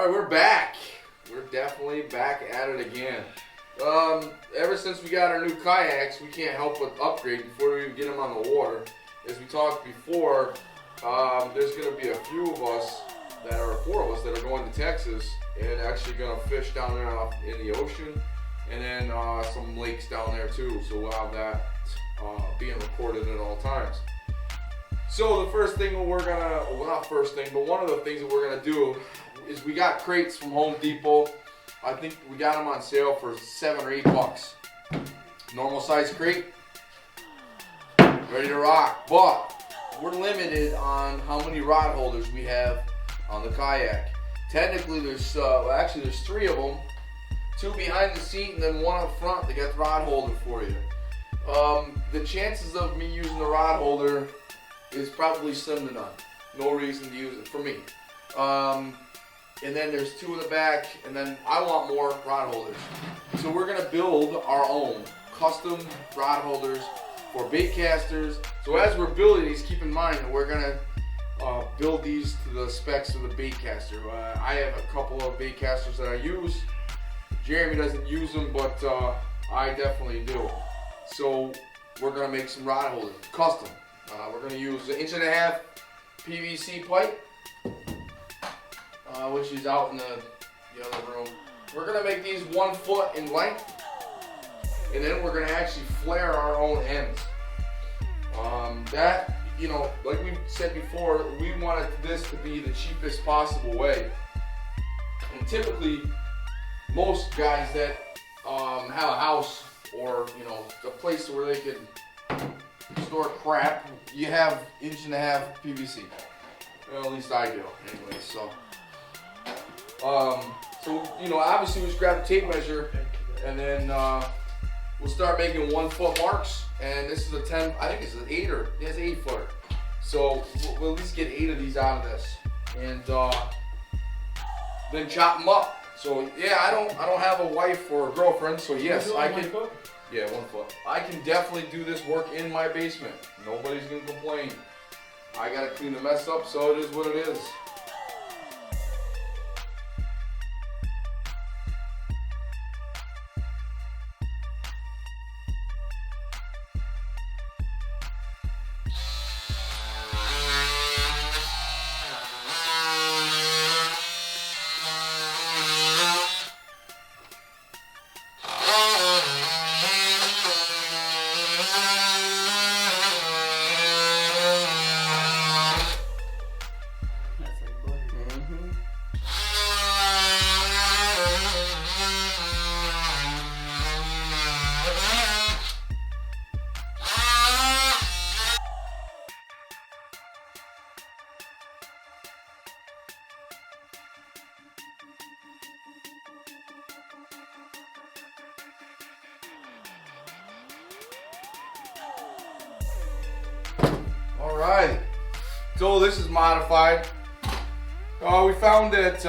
All right, we're back. We're definitely back at it again. Ever since we got our new kayaks, we can't help but upgrade before we even get them on the water. As we talked before, there's going to be a few of us that are, four of us that are going to Texas and actually going to fish down there in the ocean, and then some lakes down there too. So we'll have that being recorded at all times. So the first thing we're gonna, well, not first thing, but one of the things that we're gonna do is we got crates from Home Depot. I think we got them on sale for $7 or $8. Normal size crate, ready to rock. But we're limited on how many rod holders we have on the kayak. Technically, there's actually there's 3 of them, 2 behind the seat and then 1 up front. They got the rod holder for you. The chances of me using the rod holder is probably slim to none. No reason to use it for me. And then there's 2 in the back, and then I want more rod holders. So we're gonna build our own custom rod holders for bait casters. So as we're building these, keep in mind that we're gonna build these to the specs of the bait caster. I have a couple of bait casters that I use. Jeremy doesn't use them, but I definitely do. So we're gonna make some rod holders, custom. We're gonna use an 1.5 inch PVC pipe, which is out in the other room. We're gonna make these 1 foot in length, and then we're gonna actually flare our own ends. That, like we said before, we wanted this to be the cheapest possible way. And typically, most guys that have a house or a place where they can store crap, you have 1.5 inch PVC. Well, at least I do, anyway. So, obviously we just grab the tape measure, and then we'll start making 1 foot marks. And this is a 10. I think it's an 8 or it's 8 footer. So we'll at least get 8 of these out of this, and then chop them up. So yeah, I don't have a wife or a girlfriend, so yes, I can. Yeah, 1 foot. I can definitely do this work in my basement. Nobody's gonna complain. I gotta clean the mess up, so it is what it is. Alright, so this is modified. We found that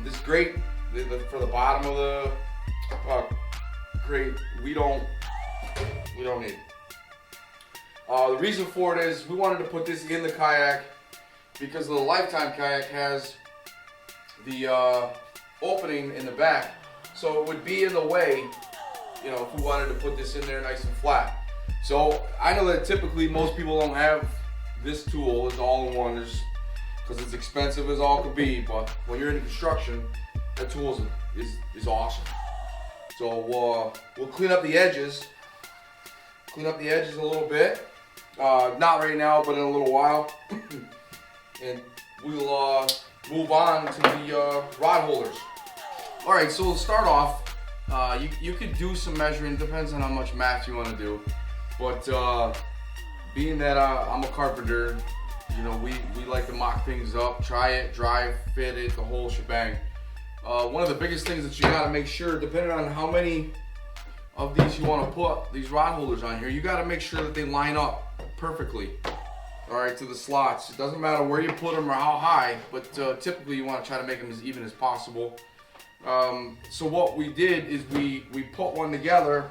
this grate for the bottom of the crate, we don't need. The reason for it is we wanted to put this in the kayak because the LifeTime kayak has the opening in the back, so it would be in the way, if we wanted to put this in there nice and flat. So I know that typically most people don't have this tool, it's all-in-one, because it's expensive as all could be, but when you're in construction, that tool is awesome. So we'll clean up the edges a little bit. Not right now, but in a little while. And we'll move on to the rod holders. All right, so we'll start off. You could do some measuring, depends on how much math you want to do. But being that I'm a carpenter, we like to mock things up, try it, drive, fit it, the whole shebang. One of the biggest things that you gotta make sure, depending on how many of these you want to put, these rod holders on here, you gotta make sure that they line up perfectly, all right, to the slots. It doesn't matter where you put them or how high, but typically you want to try to make them as even as possible. So what we did is we put one together,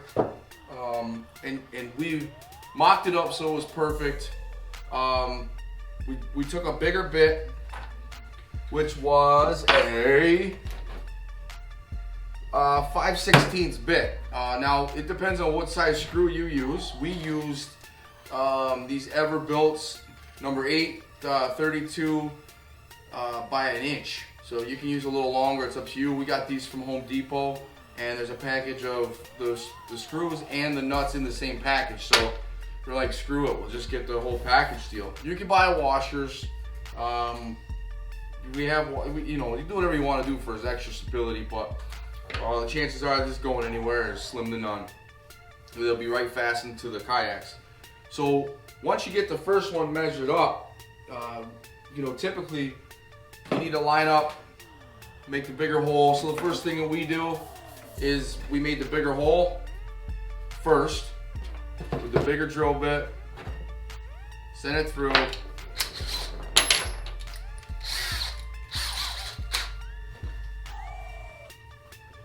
and we mocked it up so it was perfect. We took a bigger bit, which was a 5/16 bit. Now it depends on what size screw you use. We used these Everbilts number 8 32 by an inch. So you can use a little longer, it's up to you. We got these from Home Depot, and there's a package of the screws and the nuts in the same package. So you're like, screw it, we'll just get the whole package deal. You can buy washers. You know, you do whatever you want to do for his extra stability, but the chances are this going anywhere is slim to none. They'll be right fastened to the kayaks. So once you get the first one measured up, you know, typically you need to line up, make the bigger hole. So the first thing that we do is we made the bigger hole first with the bigger drill bit, send it through.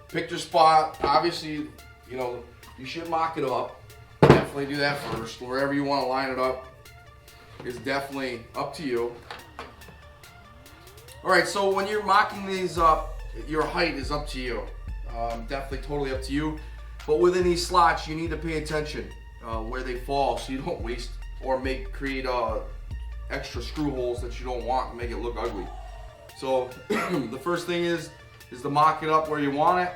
Pick your spot. Obviously, you know, you should mock it up. Definitely do that first. Wherever you want to line it up is definitely up to you. All right, so when you're mocking these up, your height is up to you. Definitely totally up to you. But within these slots, you need to pay attention where they fall, so you don't waste or create extra screw holes that you don't want and make it look ugly. So the first thing is to mock it up where you want it.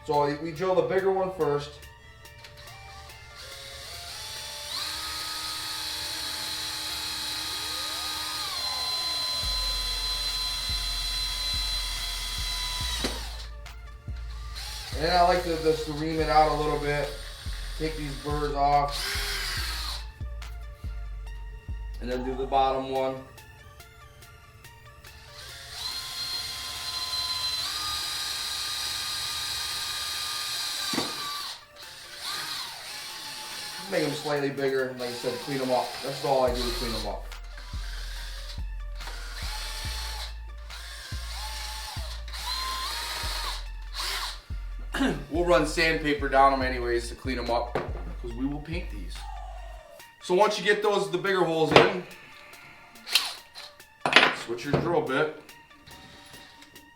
So we drill the bigger one first. And then I like to just ream it out a little bit, take these burrs off, and then do the bottom one. Make them slightly bigger, and like I said, clean them up. That's all I do to clean them up. We'll run sandpaper down them anyways to clean them up, because we will paint these. So once you get the bigger holes in, switch your drill bit.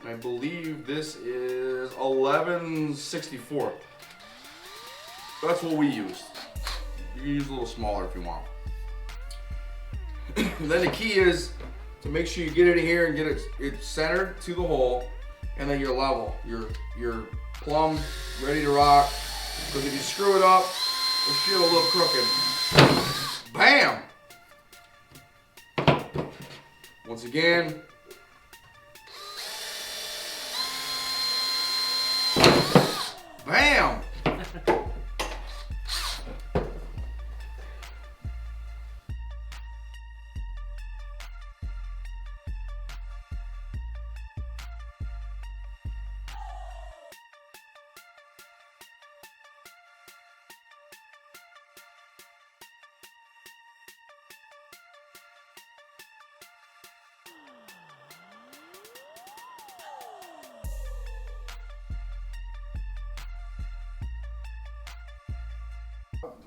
And I believe this is 11/64. That's what we used. You can use a little smaller if you want. Then the key is to make sure you get it in here and get it centered to the hole, and then you're level. You're plumb, ready to rock. Because if you screw it up, the shit will look crooked. Bam! Once again. Bam!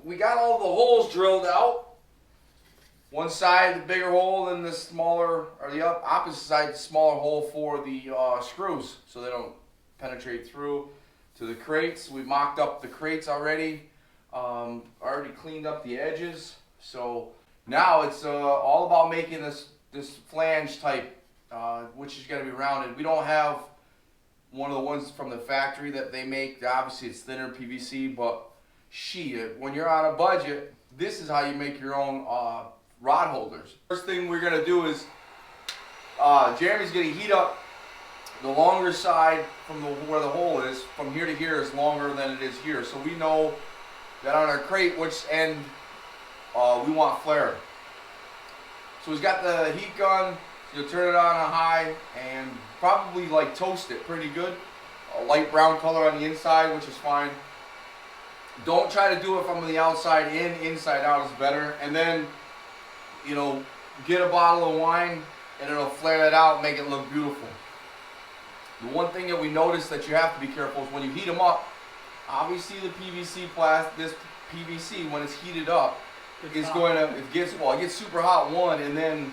We got all the holes drilled out. One side, the bigger hole, and the smaller, or the opposite side, the smaller hole for the screws, so they don't penetrate through to the crates. We mocked up the crates already. Already cleaned up the edges. So now it's all about making this flange type, which is going to be rounded. We don't have one of the ones from the factory that they make. Obviously, it's thinner PVC, but shit, when you're on a budget, this is how you make your own rod holders. First thing we're gonna do is Jeremy's gonna heat up the longer side from where the hole is. From here to here is longer than it is here, so we know that on our crate which end we want flared. So he's got the heat gun. You'll turn it on high and probably like toast it pretty good. A light brown color on the inside, which is fine. Don't try to do it from the outside in, inside out is better. And then, you know, get a bottle of wine and it'll flare it out and make it look beautiful. The one thing that we notice that you have to be careful is when you heat them up, obviously the this PVC, when it's heated up, it gets super hot, one, and then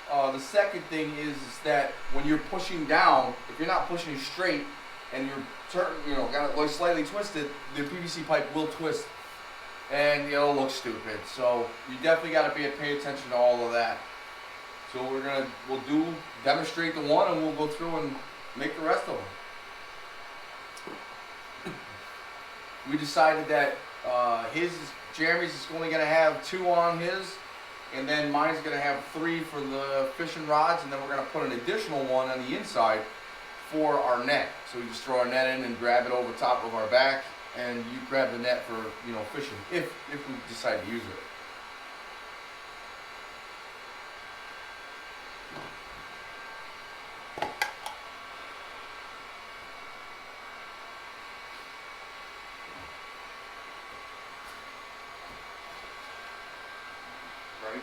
The second thing is that when you're pushing down, if you're not pushing straight and you're kind of like slightly twisted, the PVC pipe will twist and it'll look stupid. So you definitely got to pay attention to all of that. So we'll demonstrate the one, and we'll go through and make the rest of them. We decided that Jeremy's is only going to have 2 on his, and then mine's going to have 3 for the fishing rods, and then we're going to put an additional one on the inside for our net. So we just throw our net in and grab it over top of our back, and you grab the net for fishing if we decide to use it. Right?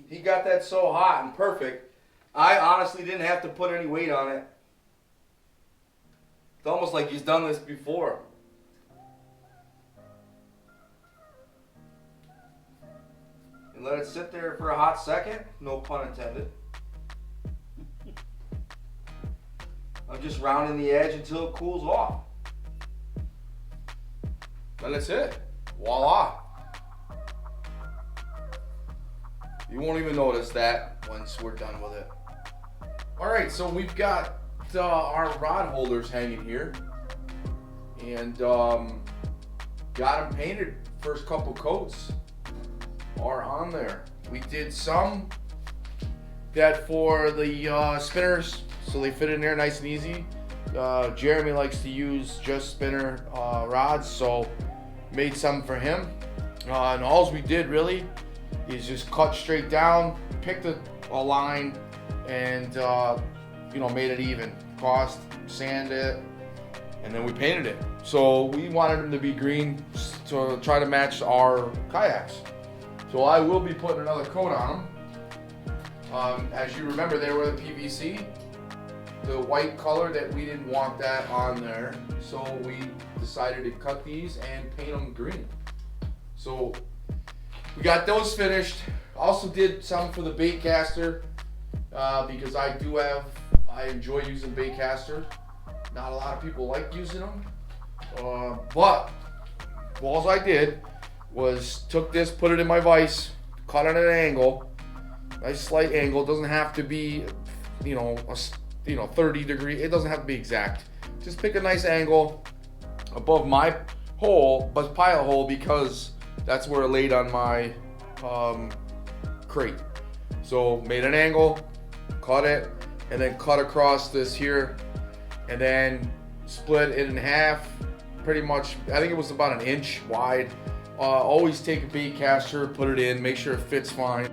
He got that so hot and perfect, I honestly didn't have to put any weight on it. It's almost like he's done this before. And let it sit there for a hot second, no pun intended. I'm just rounding the edge until it cools off. And that's it. Voila. You won't even notice that once we're done with it. Alright, so we've got our rod holders hanging here. And got them painted. First couple coats are on there. We did some that for the spinners, so they fit in there nice and easy. Jeremy likes to use just spinner rods, so made some for him. And all we did really is just cut straight down, picked a line, and made it even. Crossed, sanded it, and then we painted it. So we wanted them to be green to try to match our kayaks. So I will be putting another coat on them. As you remember, they were the PVC, the white color that we didn't want that on there. So we decided to cut these and paint them green. So we got those finished. Also did some for the bait caster because I enjoy using bait caster. Not a lot of people like using them, but all I did was took this, put it in my vise, cut it at an angle, nice slight angle. Doesn't have to be, 30 degree. It doesn't have to be exact. Just pick a nice angle above my hole, but pilot hole, because that's where it laid on my crate. So made an angle, cut it, and then cut across this here, and then split it in half. Pretty much, I think it was about 1 inch wide. Always take a bait caster, put it in, make sure it fits fine.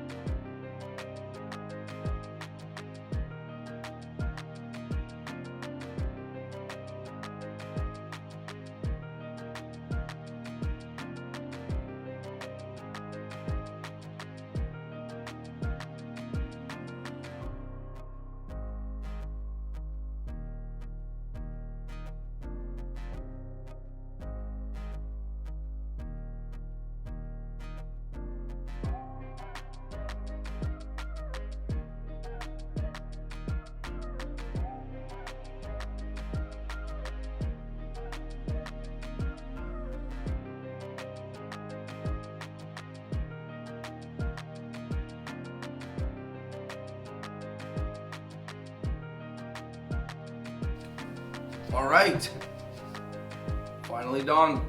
All right, finally done.